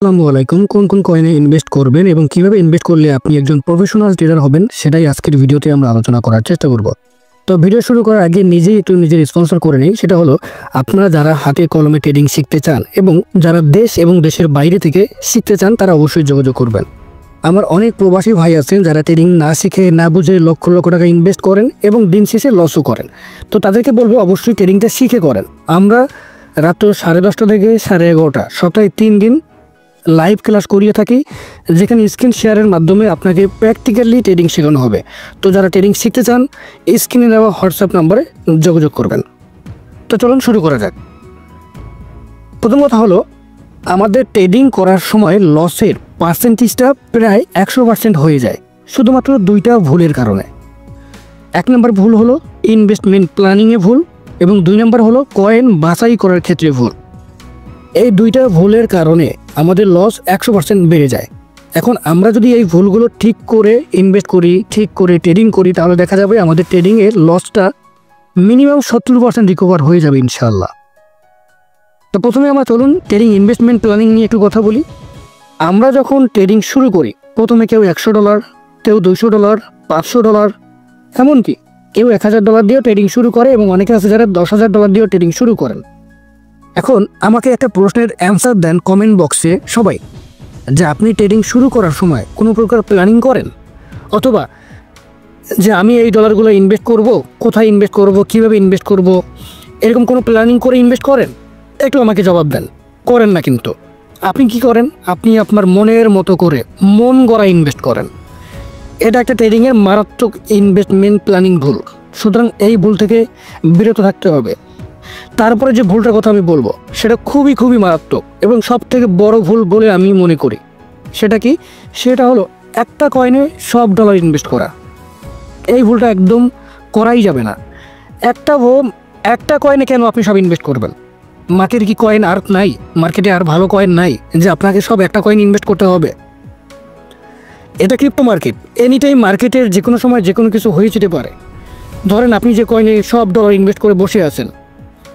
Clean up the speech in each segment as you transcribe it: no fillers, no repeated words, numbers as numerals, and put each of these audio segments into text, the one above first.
আসসালামু আলাইকুম। কোন কোন কয়েনে ইনভেস্ট করবেন এবং কিভাবে ইনভেস্ট করলে আপনি একজন প্রফেশনাল ট্রেডার হবেন সেটাই আজকের ভিডিওতে আমরা আলোচনা করার চেষ্টা করব। তো ভিডিও শুরু করার আগে নিজেই একটু নিজের স্পন্সর করে নিই। সেটা হলো আপনারা যারা হাতে কলমে ট্রেডিং শিখতে চান এবং যারা দেশ এবং দেশের বাইরে থেকে শিখতে চান তারা অবশ্যই যোগাযোগ করবেন। আমার অনেক প্রবাসী ভাই আছেন যারা ট্রেডিং না শিখে না বুঝে লক্ষ লক্ষ টাকা ইনভেস্ট করেন এবং দিন শেষে লসও করেন। তো তাদেরকে বলবো অবশ্যই ট্রেডিংটা শিখে করেন। আমরা রাত 10:30 থেকে 11:30 সপ্তাহে 3 দিন লাইভ ক্লাস করিয়ে থাকি, যেখানে স্ক্রিন শেয়ারের মাধ্যমে আপনাকে প্র্যাকটিক্যালি ট্রেডিং শেখানো হবে। তো যারা ট্রেডিং শিখতে চান স্ক্রিনে দেওয়া হোয়াটসঅ্যাপ নম্বরে যোগাযোগ করবেন। তো চলুন শুরু করা যাক। প্রথম কথা হলো আমাদের ট্রেডিং করার সময় লসের পার্সেন্টেজটা প্রায় 100% হয়ে যায় শুধুমাত্র দুইটা ভুলের কারণে। 1 নম্বর ভুল হলো ইনভেস্টমেন্ট প্ল্যানিংয়ে ভুল এবং 2 নম্বর হলো কয়েন বাছাই করার ক্ষেত্রে ভুল। এই দুইটা ভুলের কারণে আমাদের লস 100% বেড়ে যায়। এখন আমরা যদি এই ভুলগুলো ঠিক করে ইনভেস্ট করি, ঠিক করে ট্রেডিং করি, তাহলে দেখা যাবে আমাদের ট্রেডিংয়ের লসটা মিনিমাম 70% রিকভার হয়ে যাবে ইনশাআল্লাহ। তো প্রথমে আমরা চলুন ট্রেডিং ইনভেস্টমেন্ট প্ল্যানিং নিয়ে একটু কথা বলি। আমরা যখন ট্রেডিং শুরু করি প্রথমে কেউ $100, কেউ $200, $500, এমনকি কেউ $1000 দিয়েও ট্রেডিং শুরু করে এবং অনেকে আছে যারা $10,000 দিয়েও ট্রেডিং শুরু করেন। এখন আমাকে একটা প্রশ্নের অ্যান্সার দেন কমেন্ট বক্সে সবাই, যে আপনি ট্রেডিং শুরু করার সময় কোনো প্রকার প্ল্যানিং করেন, অথবা যে আমি এই ডলারগুলো ইনভেস্ট করব, কোথায় ইনভেস্ট করব, কিভাবে ইনভেস্ট করব, এরকম কোনো প্ল্যানিং করে ইনভেস্ট করেন? একটু আমাকে জবাব দেন। করেন না কিন্তু। আপনি কি করেন? আপনি আপনার মনের মতো করে মন গড়া ইনভেস্ট করেন। এটা একটা ট্রেডিংয়ের মারাত্মক ইনভেস্টমেন্ট প্ল্যানিং ভুল। সুতরাং এই ভুল থেকে বিরত থাকতে হবে। তারপরে যে ভুলটার কথা আমি বলবো সেটা খুবই মারাত্মক এবং সব থেকে বড় ভুল বলে আমি মনে করি। সেটা কি? সেটা হলো একটা কয়েনে সব ডলার ইনভেস্ট করা। এই ভুলটা একদম করাই যাবে না। একটা কয়েনে কেন আপনি সব ইনভেস্ট করবেন? মার্কেটে কি কয়েন আর নাই? মার্কেটে আর ভালো কয়েন নাই যে আপনাকে সব একটা কয়েন ইনভেস্ট করতে হবে? এটা ক্রিপ্টো মার্কেট। এনি টাইম মার্কেটের যে কোনো সময় যে কোনো কিছু হয়ে যেতে পারে। ধরেন আপনি যে কয়েনে সব ডলার ইনভেস্ট করে বসে আছেন,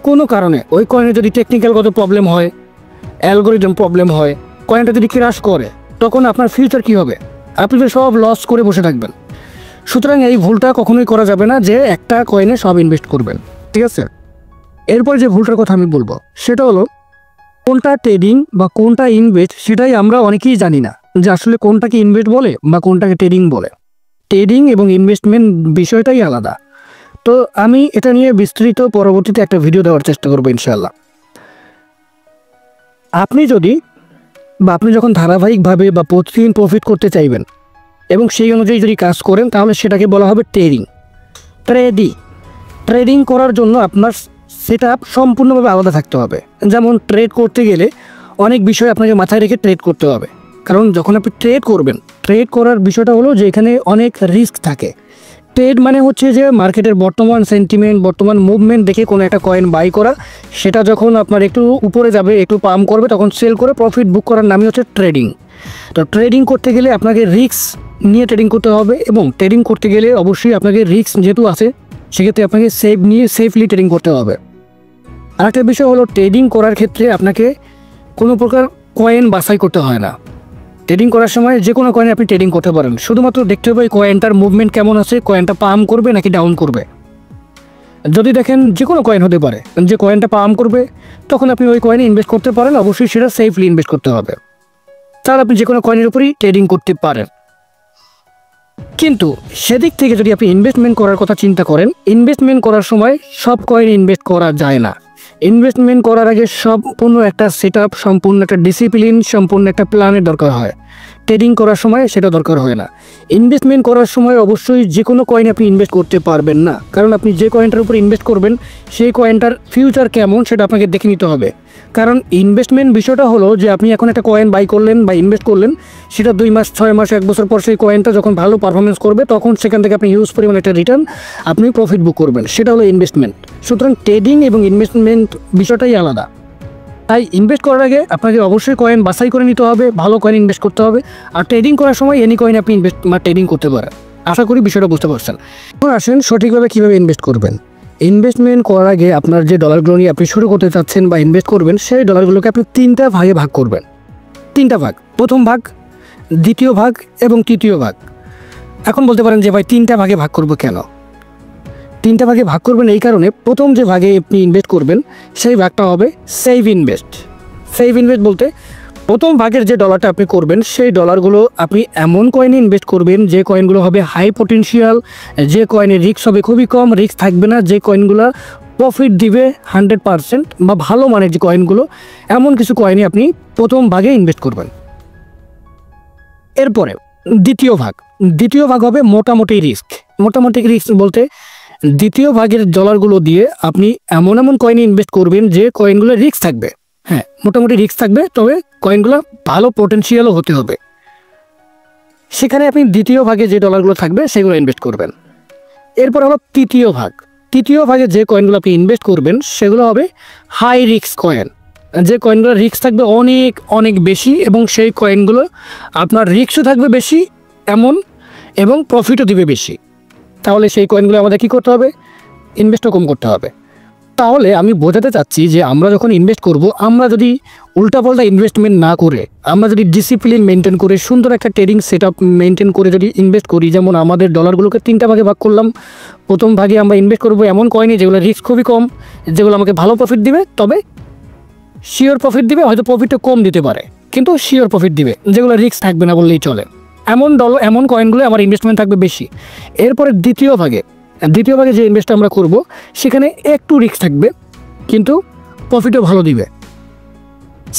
কোনো কারণে ওই কয়েনে যদি টেকনিক্যালগত প্রবলেম হয়, অ্যালগোরিদম প্রবলেম হয়, কয়েনটা যদি ক্র্যাশ করে, তখন আপনার ফিউচার কী হবে? আপনি তো সব লস করে বসে থাকবেন। সুতরাং এই ভুলটা কখনোই করা যাবে না যে একটা কয়েনে সব ইনভেস্ট করবেন, ঠিক আছে? এরপর যে ভুলটার কথা আমি বলবো সেটা হলো কোনটা ট্রেডিং বা কোনটা ইনভেস্ট সেটাই আমরা অনেকেই জানি না, যে আসলে কোনটাকে ইনভেস্ট বলে বা কোনটাকে ট্রেডিং বলে। ট্রেডিং এবং ইনভেস্টমেন্ট বিষয়টাই আলাদা। তো আমি এটা নিয়ে বিস্তৃত পরবর্তীতে একটা ভিডিও দেওয়ার চেষ্টা করবো ইনশাআল্লাহ। আপনি যখন ধারাবাহিকভাবে বা প্রতিদিন প্রফিট করতে চাইবেন এবং সেই অনুযায়ী যদি কাজ করেন, তাহলে সেটাকে বলা হবে ট্রেডিং। ট্রেডিং করার জন্য আপনার সেটআপ সম্পূর্ণভাবে আলাদা থাকতে হবে। যেমন ট্রেড করতে গেলে অনেক বিষয় আপনাকে মাথায় রেখে ট্রেড করতে হবে। কারণ যখন আপনি ট্রেড করবেন, ট্রেড করার বিষয়টা হলো যে এখানে অনেক রিস্ক থাকে। ট্রেড মানে হচ্ছে যে মার্কেটের বর্তমান সেন্টিমেন্ট, বর্তমান মুভমেন্ট দেখে কোনো একটা কয়েন বাই করা, সেটা যখন আপনার একটু উপরে যাবে, একটু পাম্প করবে, তখন সেল করে প্রফিট বুক করার নামই হচ্ছে ট্রেডিং। তো ট্রেডিং করতে গেলে আপনাকে রিস্ক নিয়ে ট্রেডিং করতে হবে এবং ট্রেডিং করতে গেলে অবশ্যই আপনাকে রিস্ক যেহেতু আছে সেক্ষেত্রে আপনাকে সেফলি ট্রেডিং করতে হবে। আরেকটা বিষয় হলো ট্রেডিং করার ক্ষেত্রে আপনাকে কোনো প্রকার কয়েন বাছাই করতে হয় না। ট্রেডিং করার সময় যে কোনো কয়েনে আপনি ট্রেডিং করতে পারেন। শুধুমাত্র দেখতে হবে কয়েনটার মুভমেন্ট কেমন আছে, কয়েনটা পাম্প করবে নাকি ডাউন করবে। যদি দেখেন যে কোনো কয়েন হতে পারে যে কয়েনটা পাম্প করবে, তখন আপনি ওই কয়েনে ইনভেস্ট করতে পারেন। অবশ্যই সেটা সেফলি ইনভেস্ট করতে হবে। তাহলে আপনি যে কোনো কয়েনের উপরই ট্রেডিং করতে পারেন। কিন্তু সেদিক থেকে যদি আপনি ইনভেস্টমেন্ট করার কথা চিন্তা করেন, ইনভেস্টমেন্ট করার সময় সব কয়েন ইনভেস্ট করা যায় না। ইনভেস্টমেন্ট করার আগে সম্পূর্ণ একটা সেটআপ, সম্পূর্ণ একটা ডিসিপ্লিন, সম্পূর্ণ একটা প্ল্যানের দরকার হয়। ট্রেডিং করার সময় সেটা দরকার হয় না। ইনভেস্টমেন্ট করার সময় অবশ্যই যে কোনো কয়েন আপনি ইনভেস্ট করতে পারবেন না, কারণ আপনি যে কয়েনটার উপর ইনভেস্ট করবেন সেই কয়েনটার ফিউচার কেমন সেটা আপনাকে দেখে নিতে হবে। কারণ ইনভেস্টমেন্ট বিষয়টা হলো যে আপনি এখন একটা কয়েন বাই করলেন বা ইনভেস্ট করলেন, সেটা 2 মাস, 6 মাস, 1 বছর পর সেই কয়েনটা যখন ভালো পারফরমেন্স করবে, তখন সেখান থেকে আপনি হিউজ পরিমাণ একটা রিটার্ন, আপনি প্রফিট বুক করবেন। সেটা হলো ইনভেস্টমেন্ট। সুতরাং ট্রেডিং এবং ইনভেস্টমেন্ট বিষয়টাই আলাদা। তাই ইনভেস্ট করার আগে আপনাকে অবশ্যই কয়েন বাছাই করে নিতে হবে, ভালো কয়েন ইনভেস্ট করতে হবে। আর ট্রেডিং করার সময় এনি কয়েন আপনি ইনভেস্ট বা ট্রেডিং করতে পারেন। আশা করি বিষয়টা বুঝতে পারছেন। এখন আসেন সঠিকভাবে কীভাবে ইনভেস্ট করবেন। ইনভেস্টমেন্ট করার আগে আপনার যে ডলারগুলো নিয়ে আপনি শুরু করতে চাচ্ছেন বা ইনভেস্ট করবেন, সেই ডলারগুলোকে আপনি 3টা ভাগে ভাগ করবেন। তিনটা ভাগ, প্রথম ভাগ, দ্বিতীয় ভাগ এবং তৃতীয় ভাগ। এখন বলতে পারেন যে ভাই তিনটা ভাগে ভাগ করব কেন? তিনটা ভাগে ভাগ করবেন এই কারণে, প্রথম যে ভাগে আপনি ইনভেস্ট করবেন সেই ভাগটা হবে সেভ ইনভেস্ট। সেভ ইনভেস্ট বলতে প্রথম ভাগের যে ডলারটা আপনি করবেন সেই ডলারগুলো আপনি এমন কয়েনে ইনভেস্ট করবেন যে কয়েনগুলো হবে হাই পটেনশিয়াল, যে কয়েনের রিস্ক হবে খুবই কম, রিস্ক থাকবে না, যে কয়েনগুলো প্রফিট দিবে 100% বা ভালো মানের যে কয়েনগুলো, এমন কিছু কয়েনে আপনি প্রথম ভাগে ইনভেস্ট করবেন। এরপরে দ্বিতীয় ভাগ হবে মোটামুটি রিস্ক। মোটামুটি রিস্ক বলতে দ্বিতীয় ভাগের ডলারগুলো দিয়ে আপনি এমন এমন কয়েনে ইনভেস্ট করবেন যে কয়েনগুলো রিস্ক থাকবে, হ্যাঁ মোটামুটি রিস্ক থাকবে, তবে কয়েনগুলো ভালো পটেনশিয়ালও হতে হবে। সেখানে আপনি দ্বিতীয় ভাগে যে ডলারগুলো থাকবে সেগুলো ইনভেস্ট করবেন। এরপর হলো তৃতীয় ভাগে যে কয়েনগুলো আপনি ইনভেস্ট করবেন সেগুলো হবে হাই রিস্ক কয়েন, যে কয়েনগুলো রিস্ক থাকবে অনেক অনেক বেশি এবং সেই কয়েনগুলো আপনার রিস্কও থাকবে বেশি এমন এবং প্রফিটও দিবে বেশি। তাহলে সেই কয়েনগুলো আমাদের কী করতে হবে? ইনভেস্টও কম করতে হবে। তাহলে আমি বোঝাতে চাচ্ছি যে আমরা যখন ইনভেস্ট করব, আমরা যদি উল্টাপাল্টা ইনভেস্টমেন্ট না করে, আমরা যদি ডিসিপ্লিন মেনটেন করে সুন্দর একটা ট্রেডিং সেট আপ মেনটেন করে যদি ইনভেস্ট করি, যেমন আমাদের ডলারগুলোকে তিনটা ভাগে ভাগ করলাম, প্রথম ভাগে আমরা ইনভেস্ট করব এমন কয়েনে যেগুলো রিস্ক খুবই কম, যেগুলো আমাকে ভালো প্রফিট দিবে, তবে শিওর প্রফিট দিবে, হয়তো প্রফিটটা কম দিতে পারে কিন্তু শিওর প্রফিট দিবে, যেগুলো রিস্ক থাকবে না বললেই চলে, এমন কয়েনগুলো আমার ইনভেস্টমেন্ট থাকবে বেশি। এরপরে দ্বিতীয় ভাগে যে ইনভেস্টটা আমরা করব সেখানে একটু রিস্ক থাকবে কিন্তু প্রফিটও ভালো দিবে,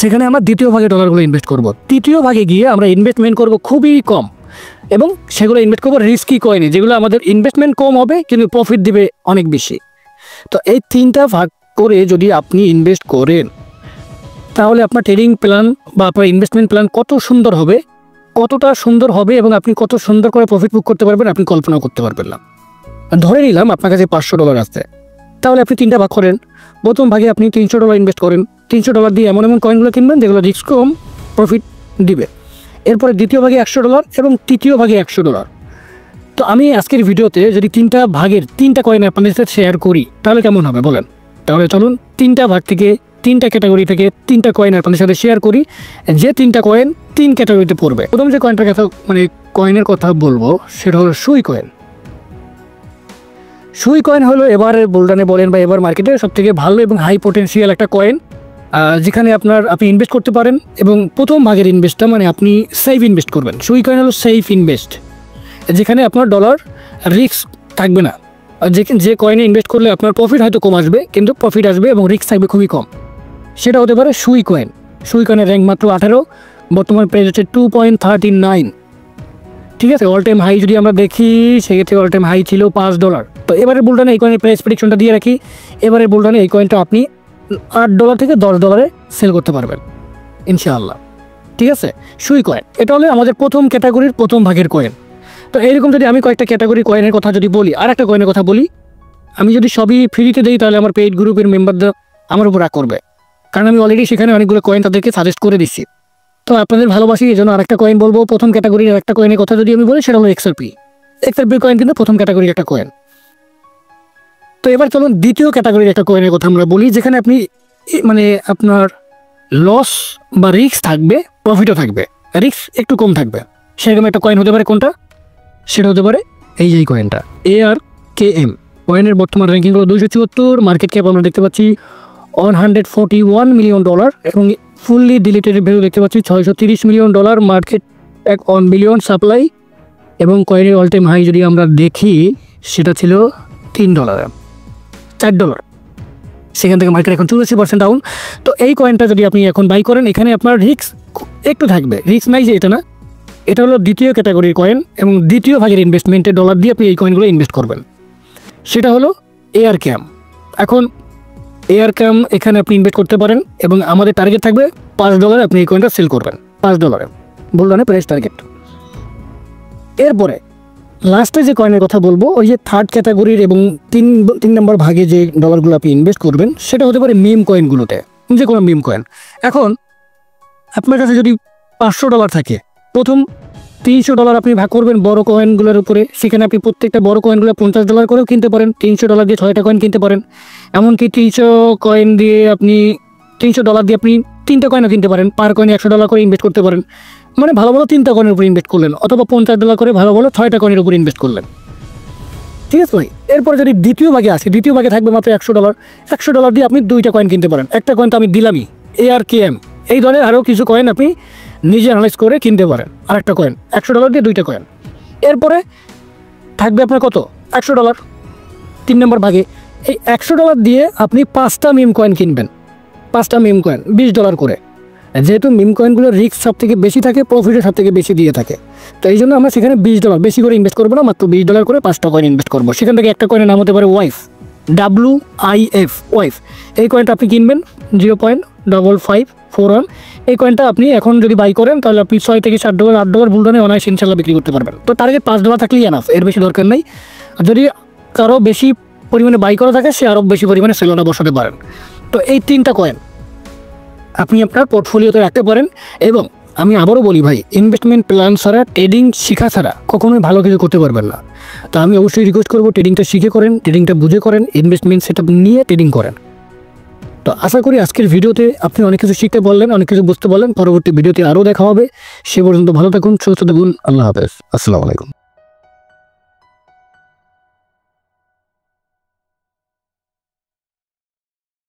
সেখানে আমরা দ্বিতীয় ভাগে ডলারগুলো ইনভেস্ট করব। তৃতীয় ভাগে গিয়ে আমরা ইনভেস্টমেন্ট করব খুবই কম এবং সেগুলো ইনভেস্ট করবো রিস্কি কয়েনে, যেগুলো আমাদের ইনভেস্টমেন্ট কম হবে কিন্তু প্রফিট দিবে অনেক বেশি। তো এই তিনটা ভাগ করে যদি আপনি ইনভেস্ট করেন তাহলে আপনার ট্রেডিং প্ল্যান বা আপনার ইনভেস্টমেন্ট প্ল্যান কতটা সুন্দর হবে এবং আপনি কত সুন্দর করে প্রফিট বুক করতে পারবেন আপনি কল্পনা করতে পারবেন না। ধরে নিলাম আপনার কাছে $500 আছে, তাহলে আপনি তিনটা ভাগ করেন। প্রথম ভাগে আপনি $300 ইনভেস্ট করেন, $300 দিয়ে এমন কয়েনগুলো কিনবেন যেগুলো রিস্ক কম, প্রফিট দিবে। এরপরে দ্বিতীয় ভাগে $100 এবং তৃতীয় ভাগে $100। তো আমি আজকের ভিডিওতে যদি তিনটা ভাগের তিনটা কয়েন আপনাদের সাথে শেয়ার করি তাহলে কেমন হবে বলেন? তাহলে চলুন তিনটা ভাগ থেকে, তিনটা ক্যাটাগরি থেকে তিনটা কয়েন আপনাদের সাথে শেয়ার করি, যে তিনটা কয়েন তিন ক্যাটাগরিতে পড়বে। প্রথম যে কয়েনটার কথা কয়েনের কথা বলবো সেটা হলো সুই কয়েন। সুই কয়েন হলো এবারের বুলরানে বলেন বা এবার মার্কেটে সবথেকে ভালো এবং হাই পটেনশিয়াল একটা কয়েন, যেখানে আপনি ইনভেস্ট করতে পারেন এবং প্রথম ভাগের ইনভেস্টটা মানে আপনি সেফ ইনভেস্ট করবেন। সুই কয়েন হলো সেফ ইনভেস্ট, যেখানে আপনার ডলার রিস্ক থাকবে না, যে কয়েনে ইনভেস্ট করলে আপনার প্রফিট হয়তো কম আসবে কিন্তু প্রফিট আসবে এবং রিস্ক থাকবে খুবই কম, সেটা হতে পারে সুই কয়েন। সুই কয়েনের র্যাঙ্ক মাত্র 18, বর্তমান প্রাইস হচ্ছে 2.39। ঠিক আছে, অল টাইম হাই যদি আমরা দেখি সেক্ষেত্রে অল টাইম হাই ছিল $5। তো এবারের বুলরানে এই কয়েনের প্রাইস প্রেডিকশনটা দিয়ে রাখি, এবারের বুলরানে এই কয়েনটা আপনি $8 থেকে $10 সেল করতে পারবেন ইনশাআল্লাহ। ঠিক আছে, সুই কয়েন এটা হলো আমাদের প্রথম ক্যাটাগরির প্রথম ভাগের কয়েন। তো এইরকম যদি আমি কয়েকটা ক্যাটাগরি কয়েনের কথা যদি বলি, আর একটা কয়েনের কথা বলি, আমি যদি সবই ফ্রিতে দিই তাহলে আমার পেইড গ্রুপের মেম্বাররা আমার উপর রাগ করবে, কারণ আমি অলরেডি সেখানে অনেকগুলো কয়েন তাদেরকে সাজেস্ট করে দিচ্ছি। তো আপনাদের ভালোবাসি এই জন্য আরেকটা কয়েন বলবো। প্রথম ক্যাটাগরির আরেকটা কয়েনের কথা যদি আমি বলি সেটা হলো XRP কয়েন, কিন্তু প্রথম ক্যাটাগরির একটা কয়েন। তো এবার চলুন দ্বিতীয় ক্যাটাগরির একটা কয়েনের কথা আমরা বলি, যেখানে আপনি মানে আপনার লস বা রিস্ক থাকবে, প্রফিটও থাকবে, রিস্ক একটু কম থাকবে, সেরকম একটা কয়েন হতে পারে। কোনটা? সেটা হতে পারে এই যে কয়েনটা ARKM। কয়েনের বর্তমান র্যাঙ্কিং হলো 274, মার্কেট ক্যাপ আমরা দেখতে পাচ্ছি $141 মিলিয়ন এবং ফুললি ডিলিটেড ভ্যালু দেখতে পাচ্ছি $630 মিলিয়ন, মার্কেট এক 1 বিলিয়ন সাপ্লাই এবং কয়েনের অল টাইম হাই যদি আমরা দেখি সেটা ছিল $3, $4। সেখান থেকে মার্কেট এখন 84% ডাউন। তো এই কয়েনটা যদি আপনি এখন বাই করেন, এখানে আপনার রিস্ক একটু থাকবে, রিস্ক নাই যে এটা না, এটা হলো দ্বিতীয় ক্যাটাগরির কয়েন এবং দ্বিতীয় ভাগের ইনভেস্টমেন্টের ডলার দিয়ে আপনি এই কয়েনগুলো ইনভেস্ট করবেন, সেটা হলো ARKM। এখন ARKM এখানে আপনি ইনভেস্ট করতে পারেন এবং আমাদের টার্গেট থাকবে $5, আপনি এই কয়েনটা সেল করবেন $5 বুলরানে প্রাইস টার্গেট। এরপরে লাস্টে যে কয়েনের কথা বলবো, ওই যে থার্ড ক্যাটাগরির এবং তিন নম্বর ভাগে যে ডলারগুলো আপনি ইনভেস্ট করবেন সেটা হতে পারে মিম কয়েনগুলোতে, যে কোনো মিম কয়েন। এখন আপনার কাছে যদি $500 থাকে, প্রথম $300 আপনি ভাগ করবেন বড় কয়েনগুলোর উপরে, সেখানে আপনি প্রত্যেকটা বড় কয়েনগুলো $50 করেও কিনতে পারেন, $300 দিয়ে 6টা কয়েন কিনতে পারেন। এমনকি $300 দিয়ে আপনি 3টা কয়েনও কিনতে পারেন, পার কয়েনে $100 করে ইনভেস্ট করতে পারেন, মানে ভালো ভালো 3টা কয়েনের উপর ইনভেস্ট করলেন, অথবা $50 করে ভালো ভালো 6টা কয়েনের উপর ইনভেস্ট করলেন। ঠিক আছে ভাই। এরপর যদি দ্বিতীয় ভাগে আসে, দ্বিতীয় ভাগে থাকবে মাত্র $100 দিয়ে আপনি 2টা কয়েন কিনতে পারেন। একটা কয়েন তো আমি দিলামই, ARKM, এই ধরনের আরও কিছু কয়েন আপনি নিজে অ্যানালাইজ করে কিনতে পারেন। আরেকটা কয়েন $100 দিয়ে 2টা কয়েন। এরপরে থাকবে আপনার কত, $100 3 নম্বর ভাগে। এই $100 দিয়ে আপনি 5টা মিম কয়েন কিনবেন, 5টা মিম কয়েন $20 করে। যেহেতু মিম কয়েনগুলোর রিস্ক সব থেকে বেশি থাকে, প্রফিটও সব থেকে বেশি দিয়ে থাকে, তো এই জন্য আমরা সেখানে $20 বেশি করে ইনভেস্ট করবো না, মাত্র $20 করে 5টা কয়েন ইনভেস্ট করবো। সেখান থেকে একটা কয়েনের নাম হতে পারে ওয়াইফ, WIF, ওয়াইফ। এই কয়েনটা আপনি কিনবেন 0.5541। এই কয়েনটা আপনি এখন যদি বাই করেন তাহলে আপনি $6 থেকে $7, $8 ভুলটানে অনায়াসে ইনশাল্লাহ বিক্রি করতে পারবেন। তো টার্গেট $5 থাকলেই এনাফ, এর বেশি দরকার নেই। যদি কারো বেশি পরিমাণে বাই করা থাকে, সে আরও বেশি পরিমাণে সেলটা বসাতে পারেন। তো এই 3টা কয়েন আপনি আপনার পোর্টফোলিওতে রাখতে পারেন। এবং আমি আবারও বলি ভাই, ইনভেস্টমেন্ট প্ল্যান ছাড়া, ট্রেডিং শেখা ছাড়া কখনোই ভালো কিছু করতে পারবেন না। তো আমি অবশ্যই রিকোয়েস্ট করবো, ট্রেডিংটা শিখে করেন, ট্রেডিংটা বুঝে করেন, ইনভেস্টমেন্ট সেটআপ নিয়ে ট্রেডিং করেন। তো আশা করি আজকের ভিডিওতে আপনি অনেক কিছু শিখতে পারলেন, অনেক কিছু বুঝতে পারলেন। পরবর্তী ভিডিওতে আরও দেখা হবে। সে পর্যন্ত ভালো থাকুন, সুস্থ থাকুন। আল্লাহ হাফেজ, আসসালামু আলাইকুম।